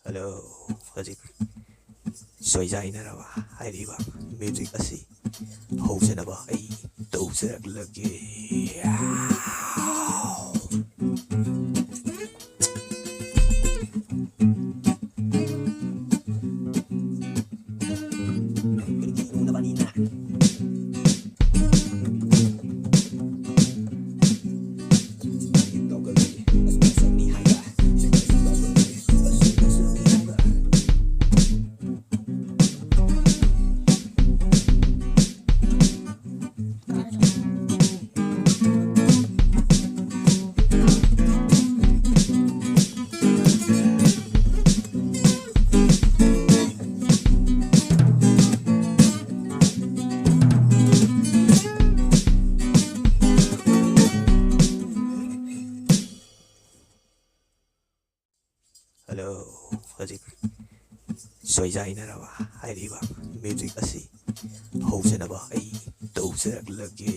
Hello, hꯧꯖꯤꯛ ChoijaiNaraba ꯍꯥꯏꯔꯤꯕ ꯃ꯭ꯌꯨꯖꯤꯛ ꯑꯁꯤ ꯍꯧꯖꯅꯕ ꯑꯩ ꯇꯧꯖꯔꯛꯂꯒꯦ꯫ Hello, hꯧꯖꯤꯛ ChoijaiNaraba ꯍꯥꯏꯔꯤꯕ ꯃ꯭ꯌꯨꯖꯤꯛ ꯑꯁꯤ ꯍꯧꯖꯅꯕ ꯑꯩ ꯇꯧꯖꯔꯛꯂꯒꯦ꯫